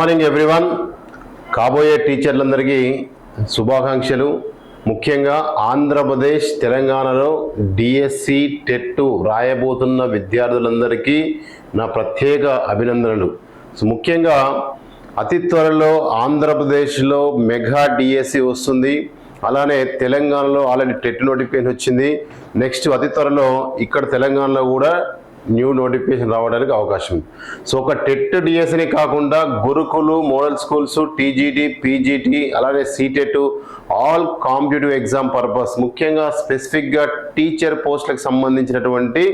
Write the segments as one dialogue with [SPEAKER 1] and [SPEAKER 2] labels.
[SPEAKER 1] Morning everyone. కాబోయే టీచర్లందరికీ శుభాకాంక్షలు. ముఖ్యంగా ఆంధ్రప్రదేశ్ తెలంగాణలో డిఎస్సి టెట్ రాయబోతున్న విద్యార్థులందరికీ నా ప్రత్యేక అభినందనలు. ముఖ్యంగా అతి త్వరలో ఆంధ్రప్రదేశ్లో మెగా డిఎస్సి వస్తుంది. అలానే తెలంగాణలో ఆల్రెడీ టెట్ నోటిఫికేషన్ వచ్చింది. నెక్స్ట్ అతి త్వరలో ఇక్కడ తెలంగాణలో కూడా న్యూ నోటిఫికేషన్ రావడానికి అవకాశం ఉంది. సో ఒక టెట్ డిఎస్సిని కాకుండా గురుకులు, మోడల్ స్కూల్స్, టీజీటీ, పీజీటీ, అలానే CTET, all competitive exam purpose ముఖ్యంగా స్పెసిఫిక్గా టీచర్ పోస్టులకు సంబంధించినటువంటి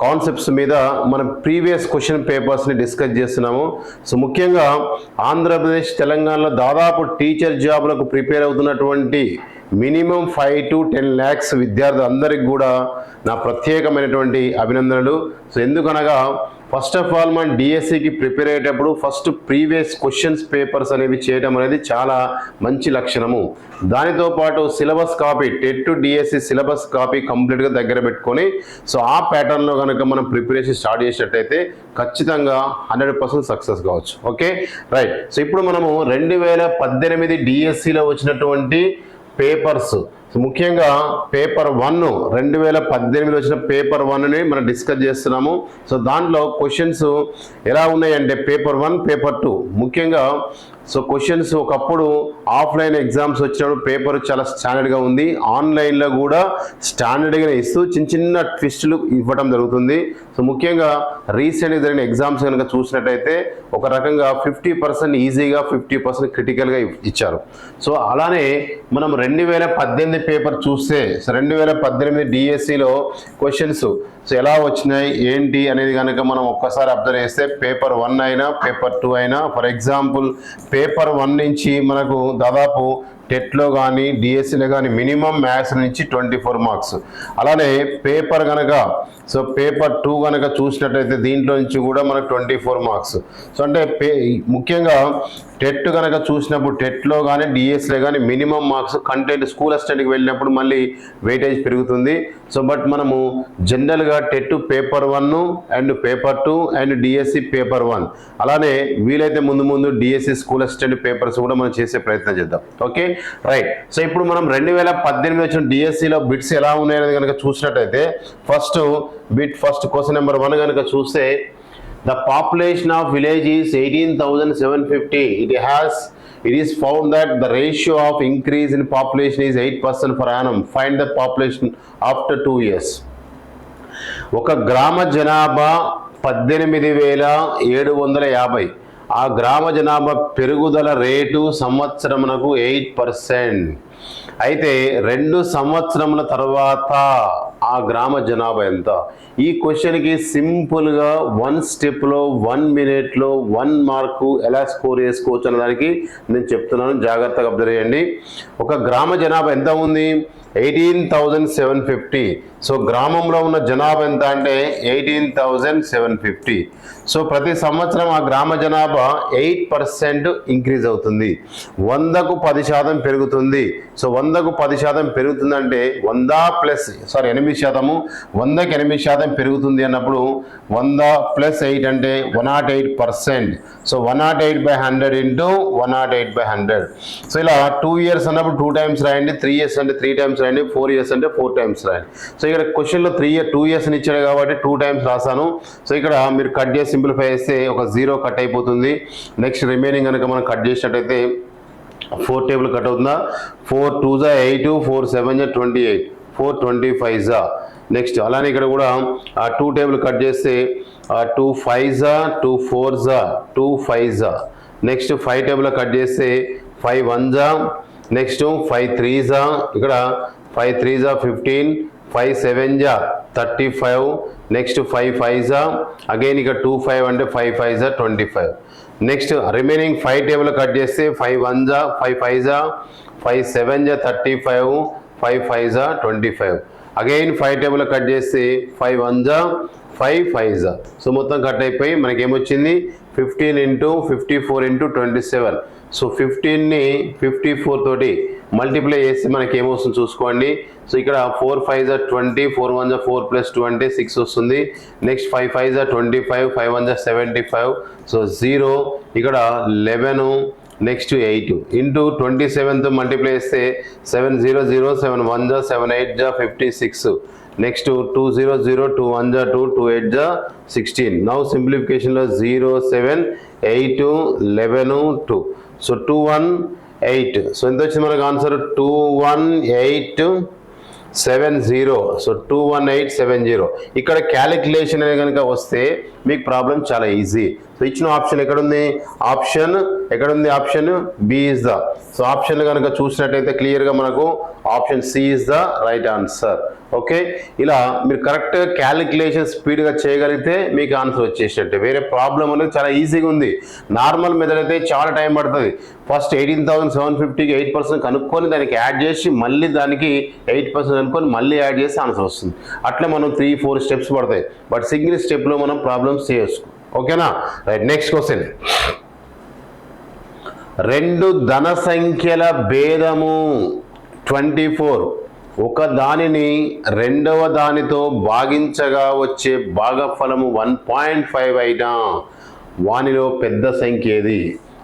[SPEAKER 1] కాన్సెప్ట్స్ మీద మనం ప్రీవియస్ క్వశ్చన్ పేపర్స్ని డిస్కస్ చేస్తున్నాము. సో ముఖ్యంగా ఆంధ్రప్రదేశ్ తెలంగాణలో దాదాపు టీచర్ జాబ్లకు ప్రిపేర్ అవుతున్నటువంటి మినిమం 5 to 10 lakhs విద్యార్థులందరికీ కూడా నా ప్రత్యేకమైనటువంటి అభినందనలు. సో ఎందుకనగా ఫస్ట్ ఆఫ్ ఆల్ మనం డిఎస్సికి ప్రిపేర్ అయ్యేటప్పుడు ఫస్ట్ ప్రీవియస్ క్వశ్చన్స్ పేపర్స్ అనేవి చేయడం అనేది చాలా మంచి లక్షణము. దానితో పాటు syllabus copy, TET DSC syllabus copy కంప్లీట్గా దగ్గర పెట్టుకొని సో ఆ ప్యాటర్న్లో కనుక మనం ప్రిపరేషన్ స్టార్ట్ చేసినట్టయితే ఖచ్చితంగా 100% సక్సెస్ కావచ్చు. Okay, right. సో ఇప్పుడు మనము 2018 డిఎస్సిలో వచ్చినటువంటి పేపర్స్, ముఖ్యంగా పేపర్ 1 2018 వచ్చిన పేపర్ 1ని మనం డిస్కస్ చేస్తున్నాము. సో దాంట్లో క్వశ్చన్స్ ఎలా ఉన్నాయంటే పేపర్ 1, పేపర్ 2 ముఖ్యంగా సో క్వశ్చన్స్ ఒకప్పుడు ఆఫ్లైన్ ఎగ్జామ్స్ వచ్చినప్పుడు పేపర్ చాలా స్టాండర్డ్గా ఉంది. ఆన్లైన్లో కూడా స్టాండర్డ్గా ఇస్తూ చిన్న చిన్న ట్విస్టులు ఇవ్వడం జరుగుతుంది. సో ముఖ్యంగా రీసెంట్గా జరిగిన ఎగ్జామ్స్ కనుక చూసినట్టయితే ఒక రకంగా 50% ఈజీగా 50% క్రిటికల్గా ఇచ్చారు. సో అలానే మనం 2018 పేపర్ చూస్తే 2018 డిఎస్సిలో క్వశ్చన్స్ సో ఎలా వచ్చినాయి ఏంటి అనేది కనుక మనం ఒక్కసారి అబ్జర్వ్ చేస్తే పేపర్ 1 అయినా పేపర్ 2 అయినా, ఫర్ ఎగ్జాంపుల్ పేపర్ 1 నుంచి మనకు దాదాపు టెట్లో కానీ డిఎస్సిలో కానీ మినిమం మ్యాథ్స్ నుంచి 24 మార్క్స్. అలానే పేపర్ కనుక సో పేపర్ 2 కనుక చూసినట్టయితే దీంట్లో నుంచి కూడా మనకు 24 మార్క్స్. సో అంటే ముఖ్యంగా టెట్ కనుక చూసినప్పుడు టెట్లో కానీ డిఎస్సిలో కానీ మినిమం మార్క్స్ కంటెంట్ స్కూల్ అసిస్టెంట్కి వెళ్ళినప్పుడు మళ్ళీ వెయిటేజ్ పెరుగుతుంది. సో బట్ మనము జనరల్గా TET paper 1 and paper 2 and DSC paper 1 అలానే వీలైతే ముందు డిఎస్సి స్కూల్ అసిస్టెంట్ పేపర్స్ కూడా మనం చేసే ప్రయత్నం చేద్దాం. Okay, right. సో ఇప్పుడు మనం 2018 వచ్చిన డిఎస్సిలో బిట్స్ ఎలా ఉన్నాయనేది కనుక చూసినట్టయితే ఫస్ట్ క్వశ్చన్ నెంబర్ 1 కనుక చూస్తే the population of village is 18,750. It is found that the ratio of increase in population is 8% per annum. Find the population after 2 years. ఒక గ్రామ జనాభా 18,750. ఆ గ్రామ జనాభా పెరుగుదల రేటు సంవత్సరమునకు 8%. అయితే 2 సంవత్సరముల తర్వాత ఆ గ్రామ జనాభా ఎంత? ఈ క్వశ్చన్కి సింపుల్గా 1 స్టెప్లో 1 మినిట్లో 1 మార్కు ఎలా స్కోర్ చేసుకోవచ్చు అన్నదానికి నేను చెప్తున్నాను, జాగ్రత్తగా అబ్జర్వ్ చేయండి. ఒక గ్రామ జనాభా ఎంత ఉంది? 18,750. సో గ్రామంలో ఉన్న జనాభా ఎంత అంటే 18,750. సో ప్రతి సంవత్సరం ఆ గ్రామ జనాభా 8% ఇంక్రీజ్ అవుతుంది. 100కు 10% పెరుగుతుంది. సో 100కు 10% పెరుగుతుందంటే 8%, 100కి 8% పెరుగుతుంది అన్నప్పుడు 100 + 8 అంటే 108%. So 108/100 into 108/100. సో ఇలా 2 years అన్నప్పుడు 2 times రాయండి, 3 years అంటే 3 times రాయండి, 4 years అంటే 4 times రాయండి. సో ఇక్కడ క్వశ్చన్లో 2 years ఇచ్చాడు కాబట్టి 2 times రాసాను. సో ఇక్కడ మీరు కట్ చేసి సింప్లిఫై చేస్తే ఒక 0 కట్ అయిపోతుంది. నెక్స్ట్ రిమైనింగ్ కనుక మనం కట్ చేసినట్టయితే 4 టేబుల్ కట్ అవుతుందా? 4 2s 8, 4 7s 28, 4 25s. నెక్స్ట్ అలానే ఇక్కడ కూడా 2 టేబుల్ కట్ చేస్తే 2 5s 2 4s 2 5s. Next 5 table cut చేస్తే 5 1s, నెక్స్ట్ 5 3s, ఇక్కడ 5 3s 15, 5 7s 35, next 5 5s, again ఇక్కడ 2 5 అంటే 5 5s 25. Next remaining 5 table cut చేస్తే 5 1s 5 5s, 5 7s 35, 5 5s 25. Again 5 table cut చేస్తే 5 1s 5 5s. సో మొత్తం cut అయిపోయి మనకి ఏమొచ్చింది? 15 × 54 × 27. సో 15ని 54 తోటి మల్టిప్లై చేస్తే మనకి ఏమొస్తుంది చూసుకోండి. సో ఇక్కడ 4 5 20, 4 1 4 + 2 అంటే 6 వస్తుంది. నెక్స్ట్ 5 5 25, 5 1 75. సో 0 ఇక్కడ 11, నెక్స్ట్ 8 ఇంటూ 27తో మల్టిప్లై చేస్తే 7 0 0, 7 1 7 8 56. నెక్స్ట్ 2 0 0, 2 1 2, 2 8 16. నౌ సింప్లిఫికేషన్లో 0 7 8 11 2. సో 2 1 8. సో ఎంత వచ్చింది మనకు ఆన్సర్? 2 1 8 70. సో 21870. ఇక్కడ క్యాలిక్యులేషన్ అనేది కనుక వస్తే మీకు ప్రాబ్లం చాలా ఈజీ. సో ఇచ్చిన ఆప్షన్ ఎక్కడుంది? Option B is the. So option కనుక చూసినట్టయితే క్లియర్గా మనకు option C is the right answer. Okay, ఇలా మీరు కరెక్ట్గా క్యాలిక్యులేషన్ స్పీడ్గా చేయగలిగితే మీకు ఆన్సర్ వచ్చేసినట్టే. వేరే ప్రాబ్లం అనేది చాలా ఈజీగా ఉంది. నార్మల్ మెథడ్ అయితే చాలా టైం పడుతుంది. ఫస్ట్ 18,750కి 8% కనుక్కొని దానికి యాడ్ చేసి మళ్ళీ దానికి 8% కనుక్కొని మళ్ళీ యాడ్ చేసి ఆన్సర్ వస్తుంది. అట్లా మనం 3-4 స్టెప్స్ పడతాయి. బట్ సింగిల్ స్టెప్లో మనం ప్రాబ్లమ్స్ చేయొచ్చు. ఓకేనా? Right, next question. 2 ధన సంఖ్యల భేదము 24 ఒక దానిని రెండవ దానితో భాగించగా వచ్చే భాగఫలము 1.5 అయినా వానిలో పెద్ద సంఖ్య ఏది?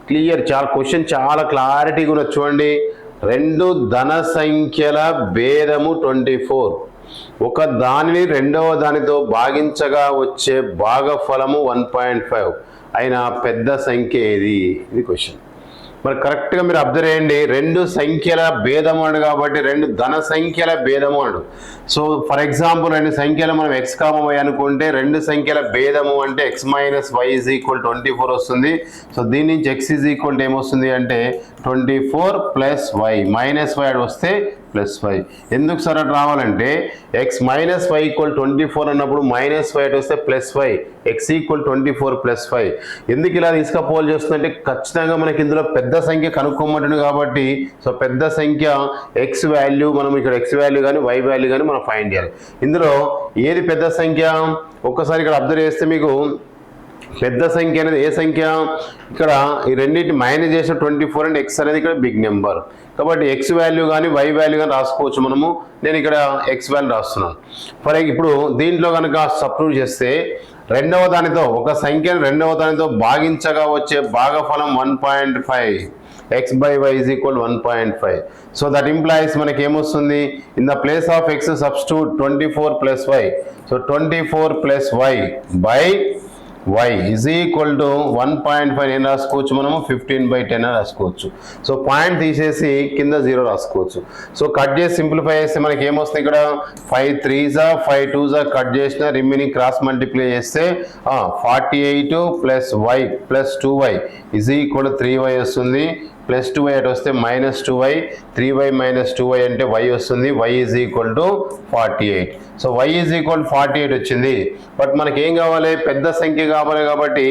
[SPEAKER 1] క్లియర్, చాలా క్వశ్చన్ చాలా క్లారిటీగా ఉన్నది చూడండి. 2 ధన సంఖ్యల భేదము 24 ఒక దానిని రెండవ దానితో భాగించగా వచ్చే భాగఫలము 1.5 అయినా పెద్ద సంఖ్య ఏది? ఇది క్వశ్చన్. మరి కరెక్ట్గా మీరు అబ్జర్వ్ చేయండి. 2 సంఖ్యల భేదము అడు కాబట్టి 2 ధన సంఖ్యల భేదము అడు. సో ఫర్ ఎగ్జాంపుల్ 2 సంఖ్యలు మనం x, y అనుకుంటే 2 సంఖ్యల భేదము అంటే x - y = 24 వస్తుంది. సో దీని నుంచి x ఏమొస్తుంది అంటే 24 + y -y అడు వస్తే +5. ఎందుకు సార్ అటు రావాలంటే x - y = 24 అన్నప్పుడు -y అటు వస్తే +5, x = 24 + 5. ఎందుకు ఇలా తీసుకపోల్ చేస్తుందంటే ఖచ్చితంగా మనకి ఇందులో పెద్ద సంఖ్య కనుక్కోమంటుంది కాబట్టి సో పెద్ద సంఖ్య x వాల్యూ మనం ఇక్కడ x వాల్యూ కానీ y వాల్యూ కానీ మనం ఫైండ్ చేయాలి. ఇందులో ఏది పెద్ద సంఖ్య? ఒక్కసారి ఇక్కడ అబ్జర్వ్ చేస్తే మీకు పెద్ద సంఖ్య అనేది ఏ సంఖ్య? ఇక్కడ ఈ రెండింటి మైనస్ చేసిన 24 అండ్ x అనేది ఇక్కడ బిగ్ నెంబర్ కాబట్టి x వాల్యూ కానీ y వాల్యూ కానీ రాసుకోవచ్చు మనము. నేను ఇక్కడ x వాల్యూ రాస్తున్నాను. ఫర్ ఇప్పుడు దీంట్లో కనుక సబ్స్టిట్యూట్ చేస్తే రెండవ దానితో ఒక సంఖ్యను రెండవ దానితో భాగించగా వచ్చే భాగఫలం 1.5. x/y = 1.5. సో దట్ ఇంప్లాయిస్ మనకి ఏమొస్తుంది? In the place of x substitute 24 + y. So 24 + y by y = 1.5 ఏం రాసుకోవచ్చు మనము? 15/10 రాసుకోవచ్చు. సో పాయింట్ తీసేసి కింద 0 రాసుకోవచ్చు. సో కట్ చేసి సింప్లిఫై చేస్తే మనకి ఏమొస్తుంది? ఇక్కడ 5 3s 5 2s కట్ చేసిన రిమైనింగ్ క్రాస్ మల్టిప్లై చేస్తే 48 + y + 2y = 3y వస్తుంది. +2y అటు వస్తే -2y, 3y - 2y అంటే y వస్తుంది. y = 48. సో y = 48 వచ్చింది. బట్ మనకి ఏం కావాలి? పెద్ద సంఖ్య కావాలి కాబట్టి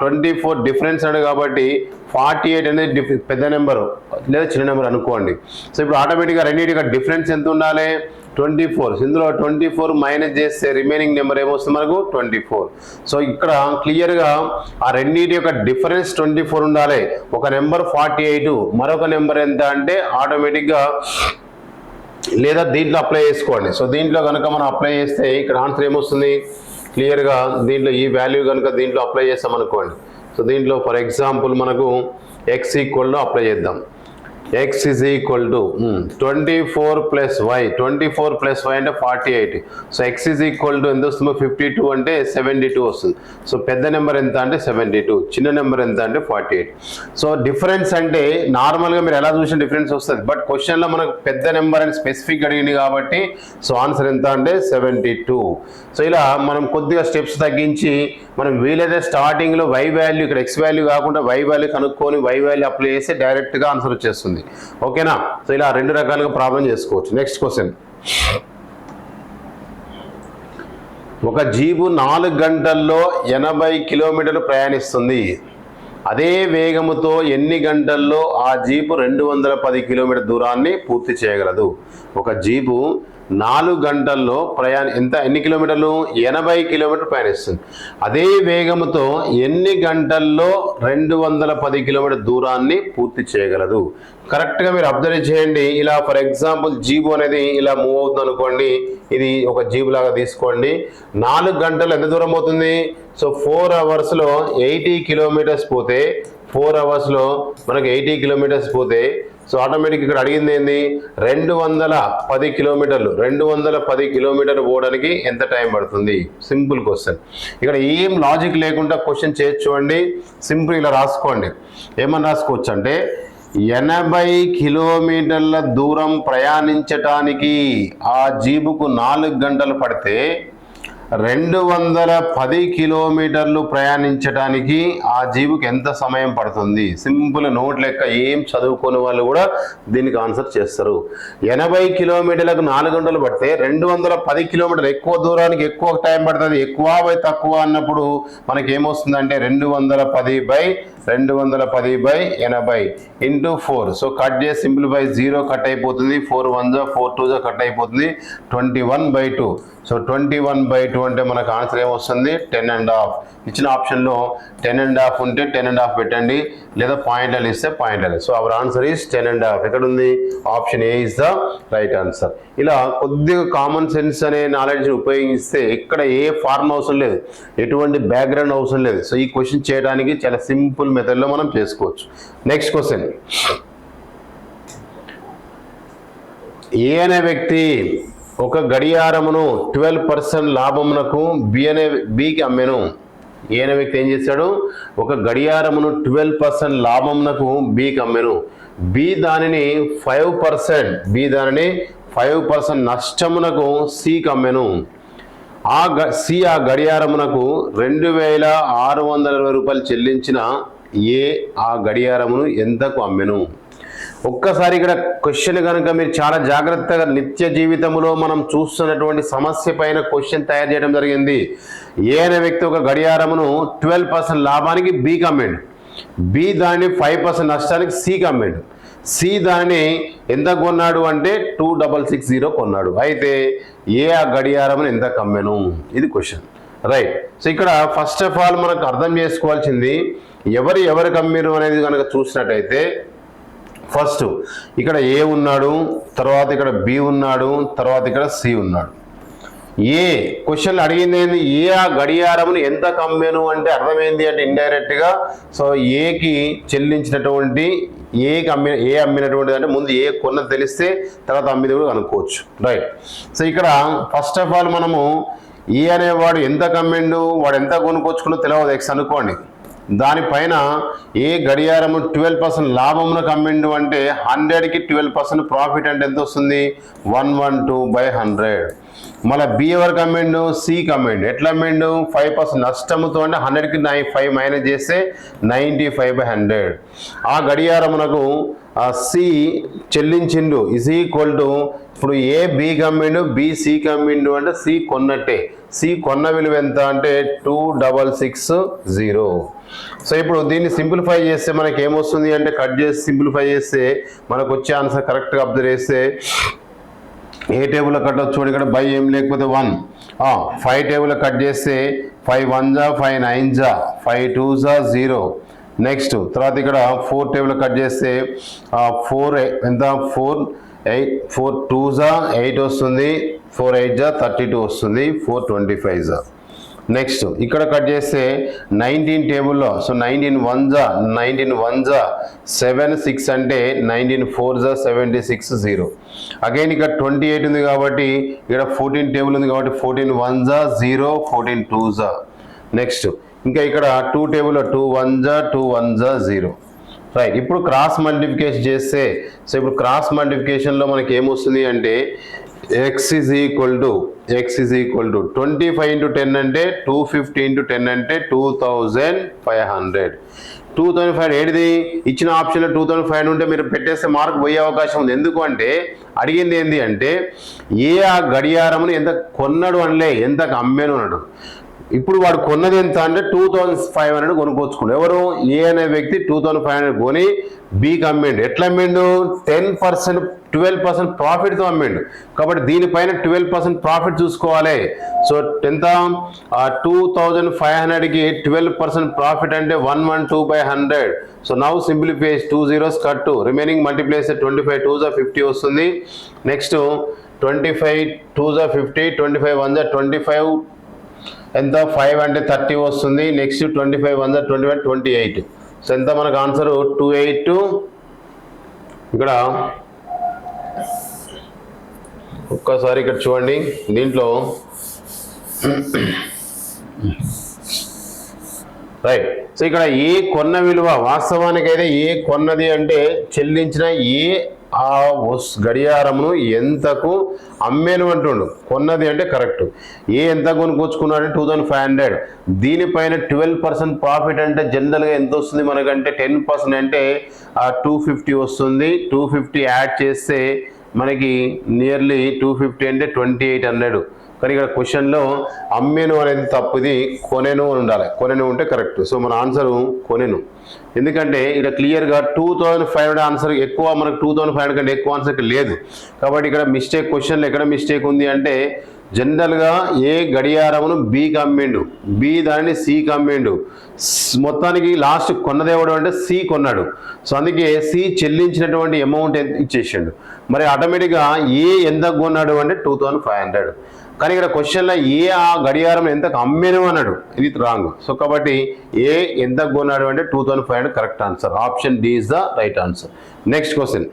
[SPEAKER 1] 24 డిఫరెన్స్ అడు కాబట్టి 48 అనేది పెద్ద నెంబరు లేదా చిన్న నెంబర్ అనుకోండి. సో ఇప్పుడు ఆటోమేటిక్గా రెండింటిగా డిఫరెన్స్ ఎంత ఉండాలి? 24. ఇందులో 24 మైనస్ చేస్తే రిమైనింగ్ నెంబర్ ఏమొస్తుంది మనకు? 24. సో ఇక్కడ క్లియర్గా ఆ రెండింటి యొక్క డిఫరెన్స్ 24 ఉండాలి. ఒక నెంబర్ 48, మరొక నెంబర్ ఎంత అంటే ఆటోమేటిక్గా లేదా దీంట్లో అప్లై చేసుకోండి. సో దీంట్లో కనుక మనం అప్లై చేస్తే ఇక్కడ ఆన్సర్ ఏమొస్తుంది? క్లియర్గా దీంట్లో ఈ వాల్యూ కనుక దీంట్లో అప్లై చేస్తాం అనుకోండి. సో దీంట్లో ఫర్ ఎగ్జాంపుల్ మనకు x = అప్లై చేద్దాం. x = 24 + y. 24 + y అంటే 48. సో x = ఎంత వస్తుందో 52 అంటే 72 వస్తుంది. సో పెద్ద నెంబర్ ఎంత అంటే 72, చిన్న నెంబర్ ఎంత అంటే 48. సో డిఫరెన్స్ అంటే నార్మల్గా మీరు ఎలా చూసిన డిఫరెన్స్ వస్తుంది. బట్ క్వశ్చన్లో మనకు పెద్ద నెంబర్ అని స్పెసిఫిక్ అడిగింది కాబట్టి సో ఆన్సర్ ఎంత అంటే 72. సో ఇలా మనం కొద్దిగా స్టెప్స్ తగ్గించి మనం వీలైతే స్టార్టింగ్లో y వాల్యూ ఇక్కడ x వాల్యూ కాకుండా y వాల్యూ కనుక్కొని y వాల్యూ అప్లై చేస్తే డైరెక్ట్గా ఆన్సర్ వచ్చేస్తుంది. ఓకేనా? సో ఇలా 2 రకాలుగా ప్రాబ్లం చేసుకోవచ్చు. Next question. ఒక జీబు 4 గంటల్లో 80 కిలోమీటర్లు ప్రయాణిస్తుంది. అదే వేగముతో ఎన్ని గంటల్లో ఆ జీపు 210 కిలోమీటర్ దూరాన్ని పూర్తి చేయగలదు? ఒక జీపు 4 గంటల్లో ఎన్ని కిలోమీటర్లు 80 కిలోమీటర్లు ప్రయాణిస్తుంది. అదే వేగంతో ఎన్ని గంటల్లో 210 కిలోమీటర్ దూరాన్ని పూర్తి చేయగలదు? కరెక్ట్గా మీరు అబ్జర్వ్ చేయండి. ఇలా ఫర్ ఎగ్జాంపుల్ జీబు అనేది ఇలా మూవ్ అవుతుంది అనుకోండి, ఇది ఒక జీబు లాగా తీసుకోండి. 4 గంటలు ఎంత దూరం అవుతుంది? సో 4 అవర్స్లో 80 కిలోమీటర్స్ పోతే 4 అవర్స్లో మనకు 80 కిలోమీటర్స్ పోతే సో ఆటోమేటిక్ ఇక్కడ అడిగింది ఏంది? 210 కిలోమీటర్లు. 210 కిలోమీటర్లు పోవడానికి ఎంత టైం పడుతుంది? Simple question. ఇక్కడ ఏం లాజిక్ లేకుండా క్వశ్చన్ చేయొచ్చు అండి. సింపుల్ ఇలా రాసుకోండి. ఏమని రాసుకోవచ్చు అంటే 80 కిలోమీటర్ల దూరం ప్రయాణించటానికి ఆ జీబుకు 4 గంటలు పడితే 210 కిలోమీటర్లు ప్రయాణించడానికి ఆ జీబుకి ఎంత సమయం పడుతుంది? సింపుల్ నోట్ లెక్క, ఏం చదువుకునే వాళ్ళు కూడా దీనికి ఆన్సర్ చేస్తారు. 80 కిలోమీటర్లకు 4 గంటలు పడితే 210 కిలోమీటర్లు ఎక్కువ దూరానికి ఎక్కువ టైం పడుతుంది. ఎక్కువ బై తక్కువ అన్నప్పుడు మనకి ఏమొస్తుందంటే 210/210/80 ఇంటూ 4. సో కట్ చేసి సింప్లిఫై 0 కట్ అయిపోతుంది. 4 1 4 2 కట్ అయిపోతుంది. 21/2. సో 21/2 అంటే మనకు ఆన్సర్ ఏమొస్తుంది? 10.5. ఇచ్చిన ఆప్షన్లో 10.5 ఉంటే 10.5 పెట్టండి, లేదా పాయింట్లలో ఇస్తే పాయింట్లలో. So our answer is 10.5. ఎక్కడ ఉంది? Option A is the right answer. ఇలా కొద్దిగా కామన్ సెన్స్ అనే నాలెడ్జ్ని ఉపయోగిస్తే ఇక్కడ ఏ ఫార్మ్ అవసరం లేదు, ఎటువంటి బ్యాక్గ్రౌండ్ అవసరం లేదు. సో ఈ క్వశ్చన్ చేయడానికి చాలా సింపుల్ మెథడ్లో మనం చేసుకోవచ్చు. Next question. ఏ అనే వ్యక్తి ఒక గడియారమును 12% లాభమునకు బికి అమ్మెను. ఏ అనే వ్యక్తి ఏం చేశాడు? ఒక గడియారమును 12% లాభమునకు బికి అమ్మెను. బి దానిని 5% నష్టమునకు సికి అమ్మెను. సి ఆ గడియారమునకు 2620 రూపాయలు చెల్లించిన ఏ ఆ గడియారమును ఎంతకు అమ్మెను? ఒక్కసారి ఇక్కడ క్వశ్చన్ కనుక మీరు చాలా జాగ్రత్తగా నిత్య జీవితంలో మనం చూస్తున్నటువంటి సమస్య పైన క్వశ్చన్ తయారు చేయడం జరిగింది. ఏ అనే వ్యక్తి ఒక గడియారమును 12% లాభానికి బికి అమ్మాడు. బి దానిని 5% నష్టానికి సికి అమ్మాడు. సి దానిని ఎంత కొన్నాడు అంటే 2660 కొన్నాడు. అయితే ఏ ఆ గడియారమును ఎంత అమ్మాను? ఇది క్వశ్చన్, రైట్. సో ఇక్కడ ఫస్ట్ ఆఫ్ ఆల్ మనకు అర్థం చేసుకోవాల్సింది ఎవరికి అమ్మిరు అనేది కనుక చూసినట్టయితే, ఫస్ట్ ఇక్కడ ఏ ఉన్నాడు, తర్వాత ఇక్కడ బి ఉన్నాడు, తర్వాత ఇక్కడ సి ఉన్నాడు. ఏ క్వశ్చన్లు అడిగింది ఏంది? ఏ ఆ గడియారమును ఎంత అమ్మాను అంటే అర్థమైంది అంటే ఇండైరెక్ట్గా సో ఏకి చెల్లించినటువంటి ఏ అమ్మినటువంటిది అంటే ముందు ఏ కొన్నది తెలిస్తే తర్వాత అమ్మిది కూడా కనుక్కోవచ్చు, రైట్. సో ఇక్కడ ఫస్ట్ ఆఫ్ ఆల్ మనము ఏ అనేవాడు ఎంత అమ్మిండు, వాడు ఎంత కొనుక్కొచ్చుకున్నో తెలియదు ఎక్స్ అనుకోండి. దానిపైన ఏ గడియారము 12% లాభమునకు అమ్మిండు అంటే 100కి 12% ప్రాఫిట్ అంటే ఎంత వస్తుంది? 112/100. మళ్ళీ బి ఎవరికి అమ్మిండు? సికి అమ్మిండు. ఎట్లా అమ్మిండు? 5% నష్టముతో అంటే 100కి 5 మైనస్ చేస్తే 95/100. ఆ గడియారమునకు సి చెల్లించిండు ఈజ్ ఈక్వల్ టు, ఇప్పుడు ఏ బికి అమ్మిండు, బి సికి అమ్మిండు అంటే సి కొన్నట్టే. సి కొన్న విలువ ఎంత అంటే 2660. సో ఇప్పుడు దీన్ని సింప్లిఫై చేస్తే మనకి ఏమొస్తుంది అంటే కట్ చేసి సింప్లిఫై చేస్తే మనకు వచ్చే ఆన్సర్ కరెక్ట్గా అబ్జర్వ్ చేస్తే ఏ టేబుల్లో కట్ వచ్చు చూడండి. ఇక్కడ బై ఏం లేకపోతే 1. 5 టేబుల్లో కట్ చేస్తే 5 1 5 9 5 2 0. నెక్స్ట్ తర్వాత ఇక్కడ 4 టేబుల్లో కట్ చేస్తే 4 ఎంత 4 8 4 2 8 వస్తుంది, 4 8 32 వస్తుంది, 4 25. నెక్స్ట్ ఇక్కడ కట్ చేస్తే 19 టేబుల్లో సో 19 1 7 6 అంటే 19 4 76 0. అగైన్ ఇక్కడ 28 ఉంది కాబట్టి ఇక్కడ 14 టేబుల్ ఉంది కాబట్టి 14 1 0 14 2. నెక్స్ట్ ఇంకా ఇక్కడ 2 టేబుల్లో 2 1 2 1 0, రైట్. ఇప్పుడు క్రాస్ మల్టిప్లికేషన్ చేస్తే సో ఇప్పుడు క్రాస్ మల్టిప్లికేషన్లో మనకి ఏమొస్తుంది అంటే x is equal to 25 into 10 అంటే 250 into 10 అంటే 2500. 2005 ఏడిది? ఇచ్చిన ఆప్షన్లో 2005 ఉంటే మీరు పెట్టేస్తే మార్క్ పోయే అవకాశం ఉంది. ఎందుకు అంటే అడిగింది ఏంది అంటే ఏ ఆ గడియారమును ఎంత కొన్నాడు అనలే, ఎంత అమ్మాను అన్నాడు. ఇప్పుడు వాడు కొన్నది ఎంత అంటే 2500 కొనుక్కొచ్చుకుండు. ఎవరు? ఏ అనే వ్యక్తి 2500 కొని బికి అమ్మిండు. ఎట్లా అమ్మిండు? 10% 12% ప్రాఫిట్తో అమ్మిండు. కాబట్టి దీనిపైన 12% ప్రాఫిట్ చూసుకోవాలి. సో ఎంత? 2500కి 12% ప్రాఫిట్ అంటే 112/100. So now simplify 2 zeros cut, remaining multiplies 25 2s 50 వస్తుంది. నెక్స్ట్ 25 2s 50, 25 1s 25, ఎంత? 5 అంటే 30 వస్తుంది. Next 25 1s 25 28. సో ఎంత మనకు ఆన్సర్? 28. ఇక్కడ ఒక్కసారి ఇక్కడ చూడండి, దీంట్లో రైట్. సో ఇక్కడ ఏ కొన్న విలువ వాస్తవానికి అయితే ఏ కొన్నది అంటే చెల్లించిన ఏ ఆ గడియారమును ఎంతకు అమ్మేను అంటుండు. కొన్నది అంటే కరెక్ట్. ఏ ఎంత కొనుక్కొచ్చుకున్నాడు? 2500. దీనిపైన 12% ప్రాఫిట్ అంటే జనరల్గా ఎంత వస్తుంది మనకంటే? 10% అంటే 250 వస్తుంది. 250 యాడ్ చేస్తే మనకి నియర్లీ 250 అంటే 2800. కానీ ఇక్కడ క్వశ్చన్లో అమ్మేను అనేది తప్పుది, కొనెను అని ఉండాలి. కొనెను ఉంటే కరెక్ట్. సో మన ఆన్సరు కొనెను. ఎందుకంటే ఇక్కడ క్లియర్గా 2500 ఆన్సర్ ఎక్కువ, మనకు 2500 కంటే ఎక్కువ ఆన్సర్ లేదు. కాబట్టి ఇక్కడ మిస్టేక్, క్వశ్చన్లో ఎక్కడ మిస్టేక్ ఉంది అంటే జనరల్గా ఏ గడియారమును బికి అమ్మిండు, బి దానిని సికి అమ్మిండు. మొత్తానికి లాస్ట్ కొన్నదేవాడు అంటే సి కొన్నాడు. సో అందుకే సి చెల్లించినటువంటి అమౌంట్ ఇచ్చేసిండు. మరి ఆటోమేటిక్గా ఏ ఎంత కొన్నాడు అంటే 2500. కానీ ఇక్కడ క్వశ్చన్లో ఏ ఆ గడియారం ఎంతకు అమ్మేను అన్నాడు, ఇది రాంగ్. సో కాబట్టి ఏ ఎంత కొన్నాడు అంటే 2500 correct answer. Option D is the right answer. Next question,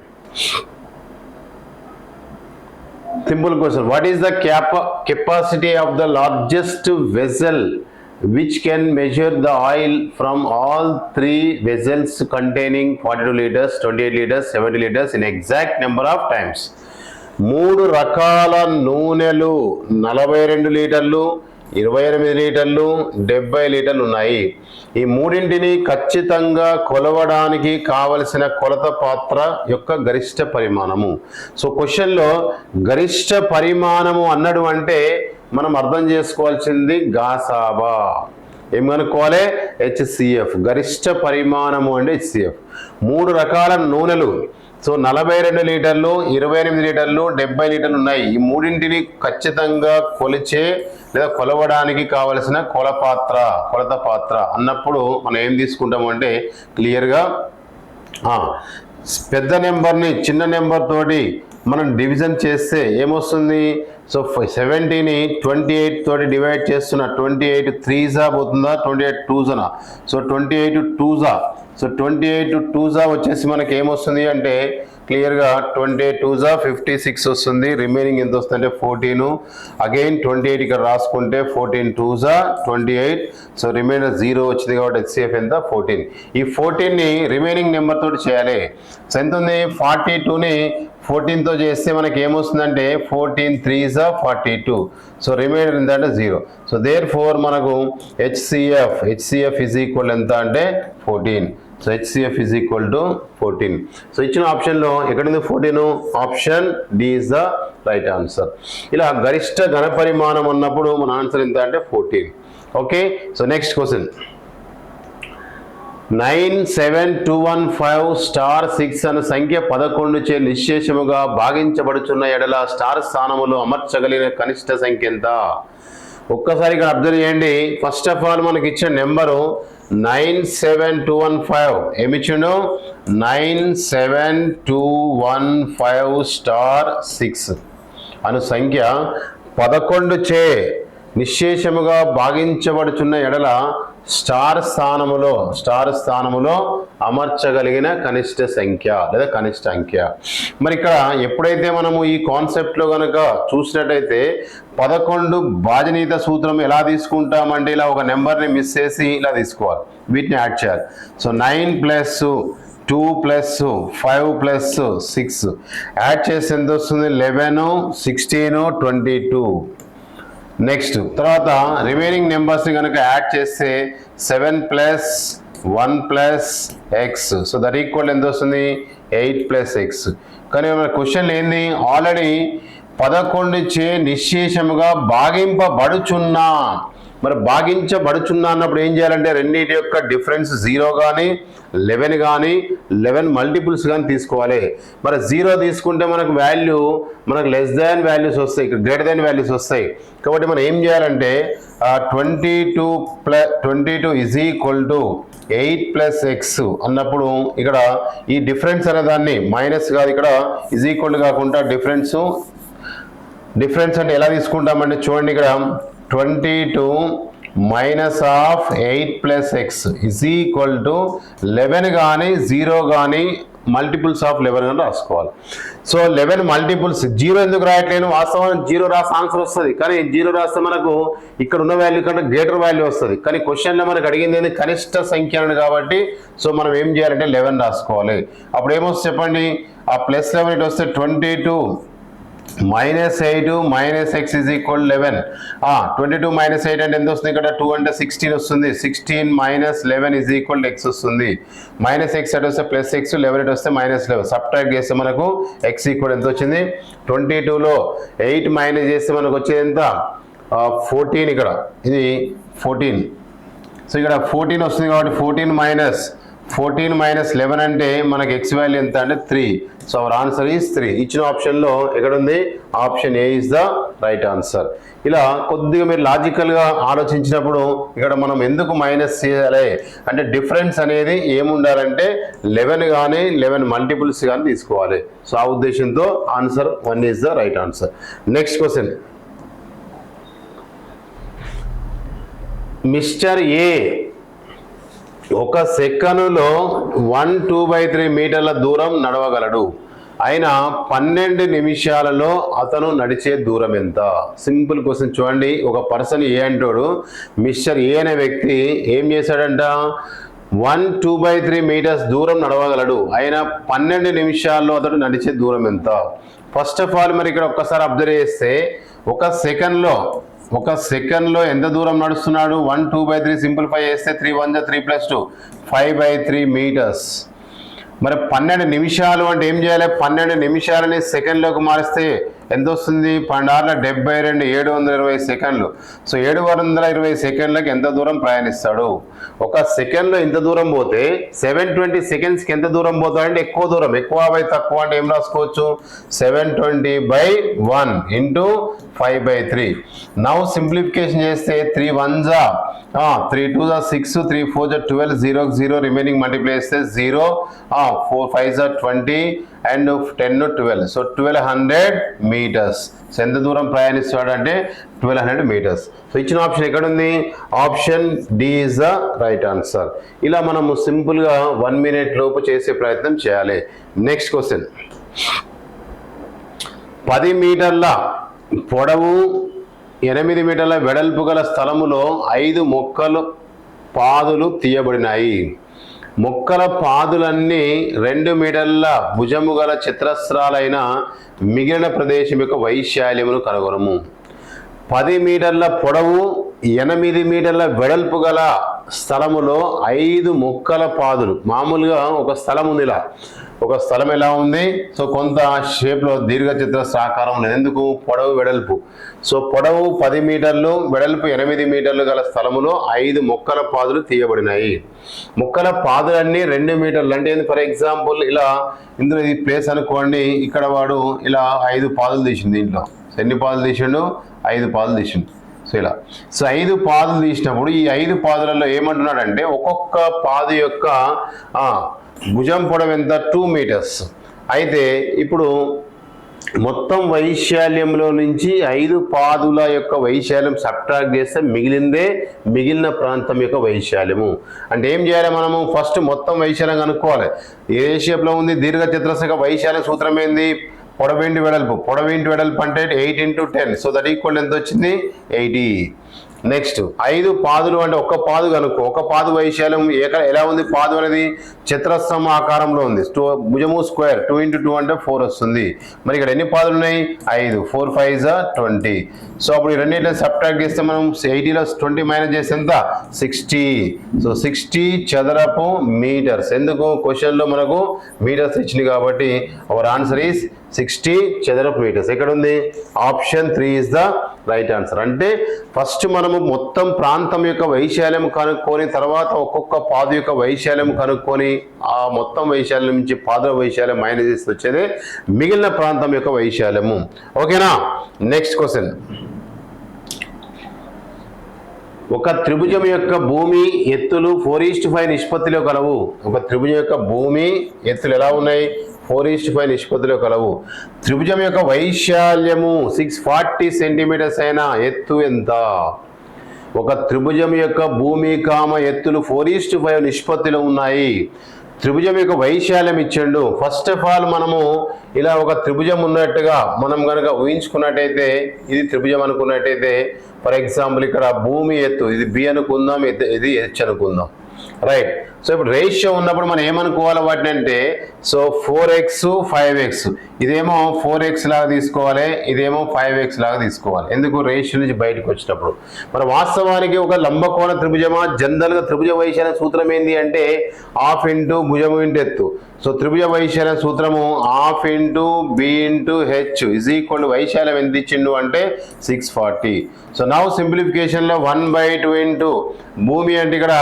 [SPEAKER 1] simple question. What is the capacity of the largest vessel which can measure the oil from all three vessels containing 42 liters, 28 liters, 70 liters in exact number of times? 3 రకాల నూనెలు 42 లీటర్లు, 28 లీటర్లు, 70 లీటర్లు ఉన్నాయి. ఈ మూడింటిని ఖచ్చితంగా కొలవడానికి కావలసిన కొలత పాత్ర యొక్క గరిష్ట పరిమాణము. సో క్వశ్చన్లో గరిష్ట పరిమాణము అన్నాడు అంటే మనం అర్థం చేసుకోవాల్సింది గాసాబా. ఏం కనుక్కోవాలి? HCF. గరిష్ట పరిమాణము అంటే HCF. 3 రకాల నూనెలు, సో 42 లీటర్లు, 28 లీటర్లు, 70 లీటర్లు ఉన్నాయి. ఈ మూడింటిని ఖచ్చితంగా కొలిచే లేదా కొలవడానికి కావలసిన కొలత పాత్ర అన్నప్పుడు మనం ఏం తీసుకుంటాము అంటే క్లియర్గా పెద్ద నెంబర్ని చిన్న నెంబర్ తోటి మనం డివిజన్ చేస్తే ఏమొస్తుంది? సో 70ని 28 తోటి డివైడ్ చేస్తున్నా. 28 3s పోతుందా? 28 2s. So 28 2s. So 28 2s వచ్చేసి మనకి ఏమొస్తుంది అంటే క్లియర్గా 28 2s 56 వస్తుంది. రిమైనింగ్ ఎంత వస్తుంది అంటే 14. అగైన్ 28 ఇక్కడ రాసుకుంటే 14 2s 28. సో రిమైనర్ 0 వచ్చింది కాబట్టి HCF ఎంత? 14. ఈ 14ని రిమైనింగ్ నెంబర్ తోటి చేయాలి. సో ఎంత ఉంది? 42ని 14తో చేస్తే మనకి ఏమొస్తుందంటే 14 3s 42. సో రిమైనర్ ఎంత అంటే 0. సో దేర్ ఫోర్ మనకు HCF ఈజ్ ఈక్వల్ ఎంత అంటే 14. So HCF is equal to 14. So ఇచ్చిన ఆప్షన్లో ఎక్కడుంది 14? Option D is the right answer. ఇలా గరిష్ట ఘన పరిమాణం అన్నప్పుడు మన ఆన్సర్ ఎంత అంటే 14. ఓకే. సో నెక్స్ట్ క్వశ్చన్, 97215 అనే సంఖ్య 11 చే నిశ్శేషముగా భాగించబడుచున్న ఎడల స్టార్ స్థానములో అమర్చగలిగిన కనిష్ట సంఖ్య ఎంత? ఒక్కసారి ఇక్కడ అబ్జర్వ్ చేయండి. ఫస్ట్ ఆఫ్ ఆల్ మనకి ఇచ్చిన నెంబరు 97215. ఏమిచ్చిండు? 97215 అను సంఖ్య 11 చే నిశ్శేషముగా భాగించబడుచున్న ఎడల స్టార్ స్థానములో అమర్చగలిగిన కనిష్ట సంఖ్య లేదా కనిష్ట అంకె. మరి ఇక్కడ ఎప్పుడైతే మనము ఈ కాన్సెప్ట్లో కనుక చూసినట్టయితే 11 భాజనీయత సూత్రం ఎలా తీసుకుంటామంటే ఇలా ఒక నెంబర్ని మిస్ చేసి ఇలా తీసుకోవాలి, వీటిని యాడ్ చేయాలి. సో 9 + 2 + 5 + 6 యాడ్ చేసి ఎంత వస్తుంది? 11 16 22. నెక్స్ట్ తర్వాత రిమైనింగ్ నెంబర్స్ని కనుక యాడ్ చేస్తే 7 + 1 + x. సో దట్ ఈక్వల్ ఎంత వస్తుంది? 8 + x. కానీ మన క్వశ్చన్ ఏంది? ఆల్రెడీ 11 చే నిశ్శేషముగా భాగింపబడుచున్నా మరి భాగించబడుచున్న అన్నప్పుడు ఏం చేయాలంటే రెండింటి యొక్క డిఫరెన్స్ 0 కానీ 11 కానీ 11 మల్టిపుల్స్ కానీ తీసుకోవాలి. మరి 0 తీసుకుంటే మనకు వాల్యూ మనకు లెస్ దాన్ వాల్యూస్ వస్తాయి, ఇక్కడ గ్రేటర్ దాన్ వాల్యూస్ వస్తాయి. కాబట్టి మనం ఏం చేయాలంటే 22 is equal to 8 plus X అన్నప్పుడు ఇక్కడ ఈ డిఫరెన్స్ అనే దాన్ని మైనస్ కాదు, ఇక్కడ ఈజ్ ఈక్వల్ కాకుండా డిఫరెన్స్ అంటే ఎలా తీసుకుంటామంటే చూడండి, ఇక్కడ 22 minus of 8 plus X is equal to 11 కానీ 0 కానీ మల్టిపుల్స్ ఆఫ్ 11 అని రాసుకోవాలి. సో 11 మల్టిపుల్స్ 0 ఎందుకు రాయట్లేను, వాస్తవానికి 0 రాస్తే ఆన్సర్ వస్తుంది, కానీ 0 రాస్తే మనకు ఇక్కడ ఉన్న వాల్యూ కంటే గ్రేటర్ వాల్యూ వస్తుంది. కానీ క్వశ్చన్లో మనకు అడిగింది ఏంది కనిష్ట సంఖ్య కాబట్టి సో మనం ఏం చేయాలంటే 11 రాసుకోవాలి. అప్పుడు ఏమొస్తుంది చెప్పండి, ఆ ప్లస్ 11 ఇటు వస్తే 22 minus 8 minus X is equal 11. 22 minus 8 అంటే ఎంత వస్తుంది, ఇక్కడ 2 అంటే 16 వస్తుంది. 16 మైనస్ 11 ఈజ్ ఈక్వల్ ఎక్స్ వస్తుంది. మైనస్ ఎక్స్ అటు వస్తే ప్లస్ ఎక్స్, 11 ఇటు వస్తే మైనస్ 11. సబ్ట్రాక్ట్ చేస్తే మనకు ఎక్స్ ఈక్వల్ ఎంత వచ్చింది, 22లో 8 మైనస్ చేస్తే మనకు వచ్చేది ఎంత 14, ఇక్కడ ఇది 14. సో ఇక్కడ 14 వస్తుంది కాబట్టి 14 మైనస్ 11 అంటే మనకి ఎక్స్ వాల్యూ ఎంత అంటే 3. So our answer is 3. ఇచ్చిన ఆప్షన్లో ఎక్కడ ఉంది, option A is the right answer. ఇలా కొద్దిగా మీరు లాజికల్గా ఆలోచించినప్పుడు ఇక్కడ మనం ఎందుకు మైనస్ చేయాలి అంటే డిఫరెన్స్ అనేది ఏముండాలంటే 11 కానీ 11 మల్టిపుల్స్ కానీ తీసుకోవాలి. సో ఆ ఉద్దేశంతో answer 1 is the right answer. Next question, mister A ఒక సెకనులో 1/2/3 మీటర్ల దూరం నడవగలడు. ఆయన 12 నిమిషాలలో అతను నడిచే దూరం ఎంత? సింపుల్ క్వశ్చన్ చూడండి. ఒక పర్సన్ ఏ అంటాడు, మిస్టర్ ఏ అనే వ్యక్తి ఏం చేశాడంట, 1/2/3 మీటర్స్ దూరం నడవగలడు. ఆయన 12 నిమిషాల్లో అతడు నడిచే దూరం ఎంత? ఫస్ట్ ఆఫ్ ఆల్ మరి ఇక్కడ ఒక్కసారి అబ్జర్వ్ చేస్తే ఒక సెకండ్లో ఎంత దూరం నడుస్తున్నాడు, 1/2/3 సింప్లిఫై చేస్తే 3 1 3 + 2 5/3 మీటర్స్. మరి 12 నిమిషాలు అంటే ఏం చేయాలి, 12 నిమిషాలని సెకండ్లోకి మారిస్తే ఎంత వస్తుంది, 12 72 720 సెకండ్లు. సో 720 సెకండ్లకి ఎంత దూరం ప్రయాణిస్తాడు? ఒక సెకండ్లో ఇంత దూరం పోతే 720 సెకండ్స్కి ఎంత దూరం పోతాడంటే ఎక్కువ దూరం. ఎక్కువ బై తక్కువ అంటే ఏం రాసుకోవచ్చు, 720/1 × 5/3. నౌ సింప్లిఫికేషన్ చేస్తే 3 1 3 2 6 3 4 12 0 0 రిమైనింగ్ మల్టిప్లై చేస్తే 0 4 5 20 అండ్ 10 12. So 1200 metres. సో ఎంత దూరం ప్రయాణిస్తాడు అంటే 1200 మీటర్స్. సో ఇచ్చిన ఆప్షన్ ఎక్కడ ఉంది, option D is the right answer. ఇలా మనము సింపుల్గా 1 మినిట్ లోపు చేసే ప్రయత్నం చేయాలి. నెక్స్ట్ క్వశ్చన్, 10 మీటర్ల పొడవు 8 మీటర్ల వెడల్పు గల స్థలములో 5 మొక్కల పాదులు తీయబడినాయి. మొక్కల పాదులన్నీ 2 మీటర్ల భుజము గల చతురస్రాలైన మిగిలిన ప్రదేశం యొక్క వైశాల్యమును కనుగొనము. 10 మీటర్ల పొడవు 8 మీటర్ల వెడల్పు గల స్థలములో 5 మొక్కల పాదులు. మామూలుగా ఒక స్థలం ఉంది, ఇలా ఒక స్థలం ఎలా ఉంది, సో కొంత షేప్లో దీర్ఘచతురస్రాకారం ఉంది. ఎందుకు, పొడవు వెడల్పు. సో పొడవు 10 మీటర్లు, వెడల్పు 8 మీటర్లు గల స్థలములో 5 మొక్కల పాదులు తీయబడినాయి. మొక్కల పాదులన్నీ 2 మీటర్లు అంటే ఫర్ ఎగ్జాంపుల్ ఇలా ఇందులో ఈ ప్లేస్ అనుకోండి, ఇక్కడ వాడు ఇలా 5 పాదులు తీసిండు. దీంట్లో ఎన్ని పాదులు తీసిండు, 5 పాదులు తీసిండు. సో ఇలా 5 పాదులు తీసినప్పుడు ఈ 5 పాదులలో ఏమంటున్నాడంటే ఒక్కొక్క పాదు యొక్క భుజం పొడవు ఎంత, 2 మీటర్స్. అయితే ఇప్పుడు మొత్తం వైశాల్యంలో నుంచి 5 పాదుల యొక్క వైశాల్యం సబ్ట్రాక్ట్ చేస్తే మిగిలిన ప్రాంతం యొక్క వైశాల్యము. అంటే ఏం చేయాలి, మనము ఫస్ట్ మొత్తం వైశాల్యం కనుక్కోవాలి. ఏ షేప్లో ఉంది, దీర్ఘచతురస్ర వైశాల్య సూత్రం ఏంది, పొడవు ఇంటూ వెడల్పు అంటే 8 × 10. సో దట్ ఈక్వల్ ఎంత వచ్చింది, 80. నెక్స్ట్ 5 పాదులు అంటే ఒక పాదు కనుక్కో. ఒక పాదు వైశాల్యం ఎలా ఉంది, పాదు అనేది చతురస్రం ఆకారంలో ఉంది. భుజము స్క్వేర్, 2 × 2 అంటే 4 వస్తుంది. మరి ఇక్కడ ఎన్ని పాదులు ఉన్నాయి, 5. 4 5 20. సో అప్పుడు ఈ రెండింటిని సబ్ట్రాక్ట్ చేస్తే మనం 80లో 20 మైనస్ చేస్తే ఎంత, 60. సో 60 చదరపు మీటర్స్. ఎందుకు, క్వశ్చన్లో మనకు మీటర్స్ ఇచ్చింది కాబట్టి అవర్ ఆన్సర్ ఈస్ 60 చదరపు మీటర్స్. ఎక్కడ ఉంది, option 3 is the right answer. అంటే ఫస్ట్ మనము మొత్తం ప్రాంతం యొక్క వైశాల్యం కనుక్కొని తర్వాత ఒక్కొక్క పాదు యొక్క వైశాల్యం కనుక్కొని ఆ మొత్తం వైశాల్యం నుంచి పాదుల వైశాల్యం మైనస్ చేసి వచ్చేదే మిగిలిన ప్రాంతం యొక్క వైశాల్యము. ఓకేనా? Next question. ఒక త్రిభుజం యొక్క భూమి ఎత్తులు 4:5 నిష్పత్తిలో కలవు. ఒక త్రిభుజం యొక్క భూమి ఎత్తులు ఎలా ఉన్నాయి? 4:5 నిష్పత్తిలో కలవు. త్రిభుజం యొక్క వైశాల్యము 640 సెంటీమీటర్స్ అయిన ఎత్తు ఎంత? ఒక త్రిభుజం యొక్క భూమి ఎత్తులు 4:5 నిష్పత్తిలో ఉన్నాయి. త్రిభుజం యొక్క వైశాల్యం ఇచ్చిండు. ఫస్ట్ ఆఫ్ ఆల్ మనము ఇలా ఒక త్రిభుజం ఉన్నట్టుగా మనం కనుక ఊహించుకున్నట్టయితే, ఇది త్రిభుజం అనుకున్నట్టయితే, ఫర్ ఎగ్జాంపుల్ ఇక్కడ భూమి ఎత్తు ఇది బి అనుకుందాం, ఇది హెచ్ అనుకుందాం, రైట్? సో ఇప్పుడు రేషియో ఉన్నప్పుడు మనం ఏమనుకోవాలి వాటిని అంటే, సో 4x 5x, ఇదేమో 4x లాగా తీసుకోవాలి, ఇదేమో 5x లాగా తీసుకోవాలి. ఎందుకు? రేషియో నుంచి బయటకు వచ్చినప్పుడు. మరి వాస్తవానికి ఒక లంబకోణ త్రిభుజమా? జనరల్గా త్రిభుజ వైశాల్య సూత్రం ఏంటి అంటే హాఫ్ ఇంటూ భుజము ఇంటూ ఎత్తు. సో త్రిభుజ వైశాల్య సూత్రము half into B into H is equal వైశాల్యం ఎంత ఇచ్చిండు అంటే 640. సో నౌ సింప్లిఫికేషన్లో 1/2 ఇంటూ భూమి అంటే ఇక్కడ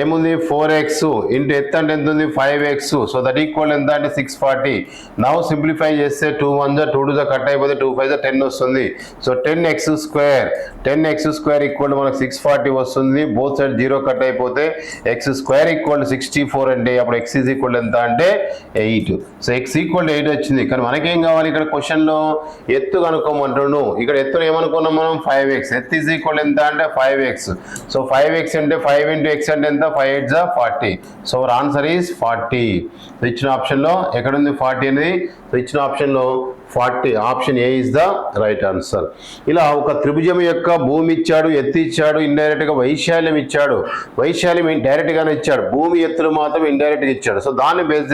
[SPEAKER 1] ఏముంది 4x ఇంటూ ఎత్తు అంటే ఎంత ఉంది 5x. సో దట్ ఈక్వల్ ఎంత అంటే 640. నౌ సింప్లిఫై చేస్తే 2 1 2 2 కట్ అయిపోతే 2 5 10 వస్తుంది. సో 10x² ఈక్వల్ మనకు 640 వస్తుంది. బోత్ సైడ్ 0 కట్ అయిపోతే x² ఈక్వల్ 64 అంటే అప్పుడు x ఈజ్ ఈక్వల్ ఎంత అంటే 8. సో x ఈక్వల్ 8 వచ్చింది. కానీ మనకేం కావాలి ఇక్కడ క్వశ్చన్లో? ఎత్తు కనుక్కోమంటుండు. ఇక్కడ ఎత్తును ఏమనుకున్నాం మనం? 5x. ఎత్తు ఈజ్ ఈక్వల్ ఎంత అంటే 5x. సో 5x అంటే 5 ఇంటూ x అంటే ఎంత? 5 8 40. So our answer is 40. ఇచ్చిన ఆప్షన్లో ఎక్కడుంది 40 అనేది? సో ఇచ్చిన ఆప్షన్లో 40, option A is the right answer. ఇలా ఒక త్రిభుజం యొక్క భూమి ఇచ్చాడు, ఎత్తు ఇచ్చాడు, ఇండైరెక్ట్గా వైశాల్యం ఇచ్చాడు. వైశాల్యం డైరెక్ట్గానే ఇచ్చాడు, భూమి ఎత్తులు మాత్రం ఇండైరెక్ట్గా ఇచ్చాడు. సో దాన్ని బేస్